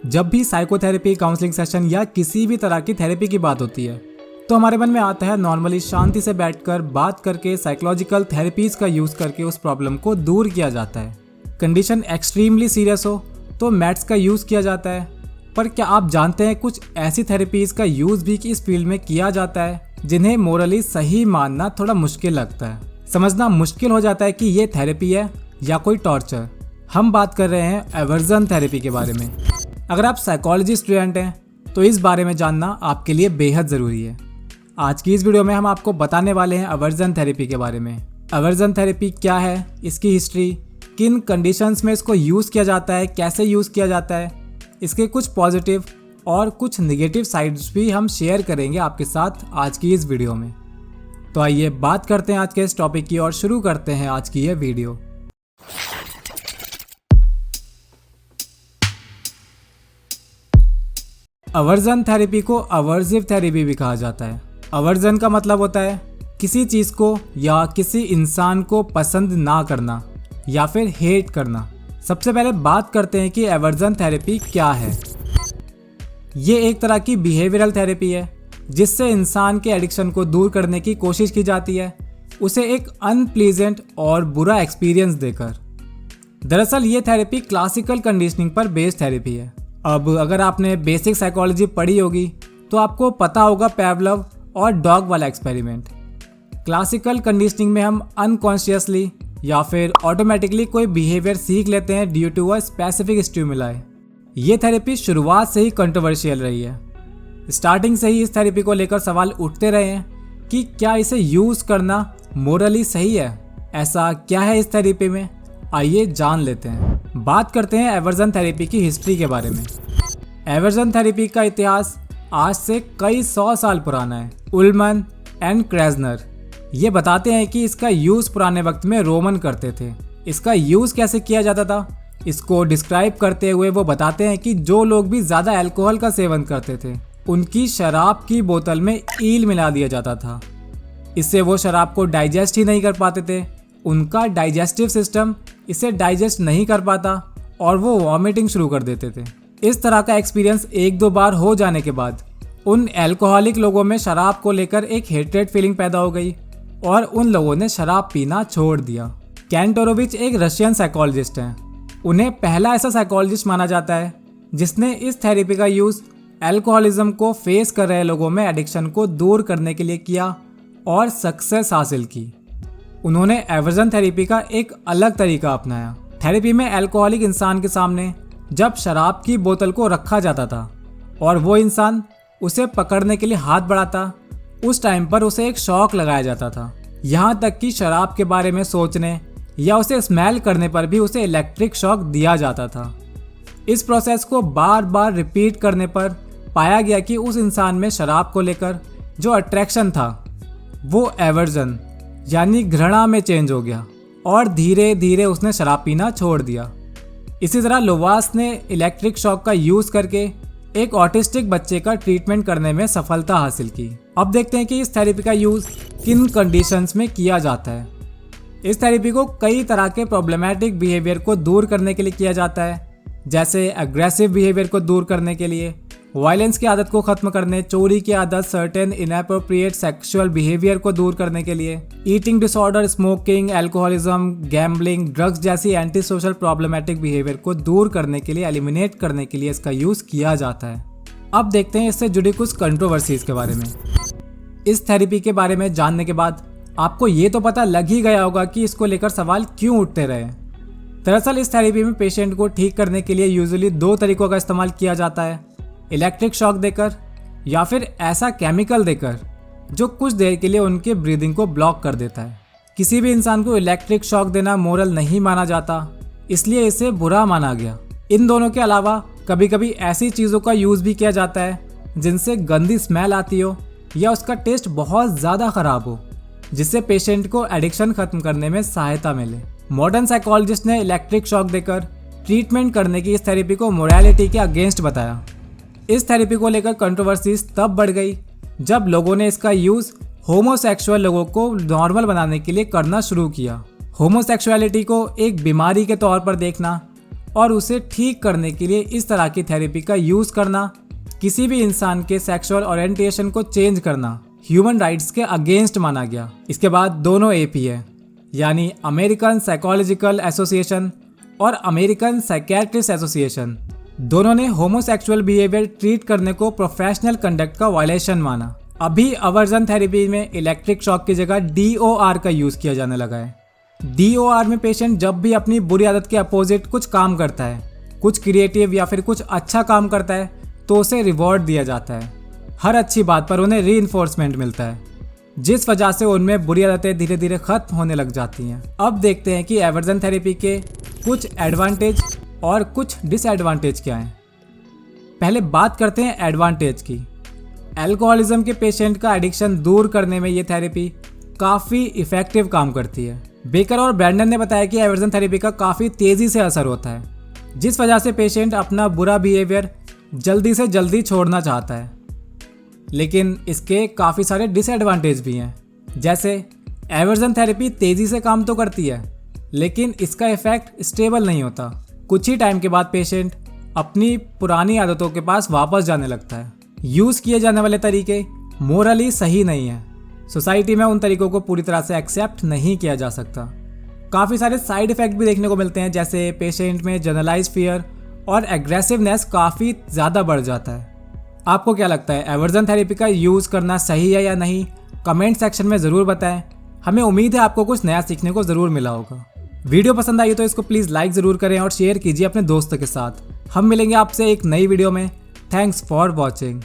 जब भी psychotherapy, counselling session या किसी भी तरह की थेरेपी की बात होती है तो हमारे मन में आता है नॉर्मली शांति से बैठकर बात करके साइकोलॉजिकल थेरेपीज का यूज़ करके उस प्रॉब्लम को दूर किया जाता है। कंडीशन एक्सट्रीमली सीरियस हो तो मैट्स का यूज़ किया जाता है। पर क्या आप जानते हैं कुछ ऐसी थेरेपीज का यूज़ भी इस फील्ड में किया जाता है जिन्हें मोरली सही मानना थोड़ा मुश्किल लगता है। समझना मुश्किल हो जाता है कि ये थेरेपी है या कोई टॉर्चर। हम बात कर रहे हैं एवर्जन थेरेपी के बारे में। अगर आप साइकोलॉजी स्टूडेंट हैं तो इस बारे में जानना आपके लिए बेहद ज़रूरी है। आज की इस वीडियो में हम आपको बताने वाले हैं एवर्जन थेरेपी के बारे में। एवर्जन थेरेपी क्या है, इसकी हिस्ट्री, किन कंडीशंस में इसको यूज़ किया जाता है, कैसे यूज़ किया जाता है, इसके कुछ पॉजिटिव और कुछ नेगेटिव साइड्स भी हम शेयर करेंगे आपके साथ आज की इस वीडियो में। तो आइए बात करते हैं आज के इस टॉपिक की और शुरू करते हैं आज की ये वीडियो। अवर्जन थेरेपी को अवर्जिव थेरेपी भी कहा जाता है। अवर्जन का मतलब होता है किसी चीज़ को या किसी इंसान को पसंद ना करना या फिर हेट करना। सबसे पहले बात करते हैं कि एवर्जन थेरेपी क्या है। ये एक तरह की बिहेवियरल थेरेपी है जिससे इंसान के एडिक्शन को दूर करने की कोशिश की जाती है, उसे एक अनप्लीजेंट और बुरा एक्सपीरियंस देकर। दरअसल ये थेरेपी क्लासिकल कंडीशनिंग पर बेस्ड थेरेपी है। अब अगर आपने बेसिक साइकोलॉजी पढ़ी होगी तो आपको पता होगा पैवलव और डॉग वाला एक्सपेरिमेंट। क्लासिकल कंडीशनिंग में हम अनकॉन्शियसली या फिर ऑटोमेटिकली कोई बिहेवियर सीख लेते हैं due to a specific stimuli. ये थेरेपी शुरुआत से ही कंट्रोवर्शियल रही है। स्टार्टिंग से ही इस थेरेपी को लेकर सवाल उठते रहे हैं कि क्या इसे यूज़ करना मोरली सही है। ऐसा क्या है इस थेरेपी में, आइए जान लेते हैं। बात करते हैं एवर्जन थेरेपी की हिस्ट्री के बारे में। एवर्जन थेरेपी का इतिहास आज से कई 100 साल पुराना है। उल्मन एंड क्रेजनर ये बताते हैं कि इसका यूज़ पुराने वक्त में रोमन करते थे। इसका यूज़ कैसे किया जाता था इसको डिस्क्राइब करते हुए वो बताते हैं कि जो लोग भी ज़्यादा अल्कोहल का सेवन करते थे उनकी शराब की बोतल में ईल मिला दिया जाता था। इससे वो शराब को डाइजेस्ट ही नहीं कर पाते थे, उनका डाइजेस्टिव सिस्टम इसे डाइजेस्ट नहीं कर पाता और वो वॉमिटिंग शुरू कर देते थे। इस तरह का एक्सपीरियंस एक दो बार हो जाने के बाद उन एल्कोहलिक लोगों में शराब को लेकर एक हेट्रेड फीलिंग पैदा हो गई और उन लोगों ने शराब पीना छोड़ दिया। कैंटोरोविच एक रशियन साइकोलॉजिस्ट हैं। उन्हें पहला ऐसा साइकोलॉजिस्ट माना जाता है जिसने इस थेरेपी का यूज़ एल्कोहलिज्म को फेस कर रहे लोगों में एडिक्शन को दूर करने के लिए किया और सक्सेस हासिल की। उन्होंने एवर्जन थेरेपी का एक अलग तरीका अपनाया। थेरेपी में एल्कोहलिक इंसान के सामने जब शराब की बोतल को रखा जाता था और वो इंसान उसे पकड़ने के लिए हाथ बढ़ाता, उस टाइम पर उसे एक शॉक लगाया जाता था। यहाँ तक कि शराब के बारे में सोचने या उसे स्मेल करने पर भी उसे इलेक्ट्रिक शॉक दिया जाता था। इस प्रोसेस को बार बार रिपीट करने पर पाया गया कि उस इंसान में शराब को लेकर जो अट्रैक्शन था वो एवर्जन यानी घृणा में चेंज हो गया और धीरे धीरे उसने शराब पीना छोड़ दिया। इसी तरह लोवास ने इलेक्ट्रिक शॉक का यूज़ करके एक ऑटिस्टिक बच्चे का ट्रीटमेंट करने में सफलता हासिल की। अब देखते हैं कि इस थेरेपी का यूज़ किन कंडीशंस में किया जाता है। इस थेरेपी को कई तरह के प्रॉब्लमैटिक बिहेवियर को दूर करने के लिए किया जाता है, जैसे एग्रेसिव बिहेवियर को दूर करने के लिए, वायलेंस की आदत को खत्म करने, चोरी की आदत, सर्टेन इनएप्रोप्रिएट सेक्सुअल बिहेवियर को दूर करने के लिए, eating disorder, smoking, alcoholism, gambling, drugs जैसी एंटी सोशल प्रॉब्लमैटिक बिहेवियर को दूर करने के लिए, एलिमिनेट करने के लिए इसका यूज़ किया जाता है। अब देखते हैं इससे जुड़ी कुछ कंट्रोवर्सीज के बारे में। इस थेरेपी के बारे में जानने के बाद आपको ये तो पता लग ही गया होगा कि इसको लेकर सवाल क्यों उठते रहे। दरअसल इस थेरेपी में पेशेंट को ठीक करने के लिए यूजुअली 2 तरीकों का इस्तेमाल किया जाता है, इलेक्ट्रिक शॉक देकर या फिर ऐसा केमिकल देकर जो कुछ देर के लिए उनके ब्रीदिंग को ब्लॉक कर देता है। किसी भी इंसान को इलेक्ट्रिक शॉक देना मोरल नहीं माना जाता, इसलिए इसे बुरा माना गया। इन दोनों के अलावा कभी कभी ऐसी चीज़ों का यूज़ भी किया जाता है जिनसे गंदी स्मेल आती हो या उसका टेस्ट बहुत ज़्यादा ख़राब हो, जिससे पेशेंट को एडिक्शन खत्म करने में सहायता मिले। मॉडर्न साइकोलॉजिस्ट ने इलेक्ट्रिक शॉक देकर ट्रीटमेंट करने की इस थेरेपी को मोरालिटी के अगेंस्ट बताया। इस थेरेपी को लेकर कंट्रोवर्सीज तब बढ़ गई जब लोगों ने इसका यूज़ होमोसेक्सुअल लोगों को नॉर्मल बनाने के लिए करना शुरू किया। होमोसेक्सुअलिटी को एक बीमारी के तौर पर देखना और उसे ठीक करने के लिए इस तरह की थेरेपी का यूज करना, किसी भी इंसान के सेक्सुअल ओरिएंटेशन को चेंज करना ह्यूमन राइट्स के अगेंस्ट माना गया। इसके बाद दोनों APA यानी अमेरिकन साइकोलॉजिकल एसोसिएशन और अमेरिकन साइकियाट्रिस्ट एसोसिएशन दोनों ने होमोसेक्सुअल बिहेवियर ट्रीट करने को प्रोफेशनल कंडक्ट का वायलेशन माना। अभी अवर्जन थेरेपी में इलेक्ट्रिक शॉक की जगह DOR का यूज किया जाने लगा है। DOR में पेशेंट जब भी अपनी बुरी आदत के अपोजिट कुछ काम करता है, कुछ क्रिएटिव या फिर कुछ अच्छा काम करता है, तो उसे रिवॉर्ड दिया जाता है। हर अच्छी बात पर उन्हें रीइंफोर्समेंट मिलता है, जिस वजह से उनमें बुरी आदतें धीरे धीरे खत्म होने लग जाती हैं। अब देखते हैं कि एवर्जन थेरेपी के कुछ एडवांटेज और कुछ डिसएडवांटेज क्या हैं। पहले बात करते हैं एडवांटेज की। अल्कोहलिज्म के पेशेंट का एडिक्शन दूर करने में ये थेरेपी काफ़ी इफेक्टिव काम करती है। बेकर और ब्रैंडन ने बताया कि एवर्जन थेरेपी का काफ़ी तेज़ी से असर होता है, जिस वजह से पेशेंट अपना बुरा बिहेवियर जल्दी से जल्दी छोड़ना चाहता है। लेकिन इसके काफ़ी सारे डिसएडवांटेज भी हैं, जैसे एवर्जन थेरेपी तेज़ी से काम तो करती है, लेकिन इसका इफेक्ट स्टेबल नहीं होता। कुछ ही टाइम के बाद पेशेंट अपनी पुरानी आदतों के पास वापस जाने लगता है। यूज़ किए जाने वाले तरीके मोरली सही नहीं है। सोसाइटी में उन तरीकों को पूरी तरह से एक्सेप्ट नहीं किया जा सकता। काफ़ी सारे साइड इफ़ेक्ट भी देखने को मिलते हैं, जैसे पेशेंट में जनरलाइज फियर और एग्रेसिवनेस काफ़ी ज़्यादा बढ़ जाता है। आपको क्या लगता है, एवर्जन थेरेपी का यूज़ करना सही है या नहीं? कमेंट सेक्शन में ज़रूर बताएं। हमें उम्मीद है आपको कुछ नया सीखने को ज़रूर मिला होगा। वीडियो पसंद आई तो इसको प्लीज़ लाइक ज़रूर करें और शेयर कीजिए अपने दोस्तों के साथ। हम मिलेंगे आपसे एक नई वीडियो में। Thanks for watching.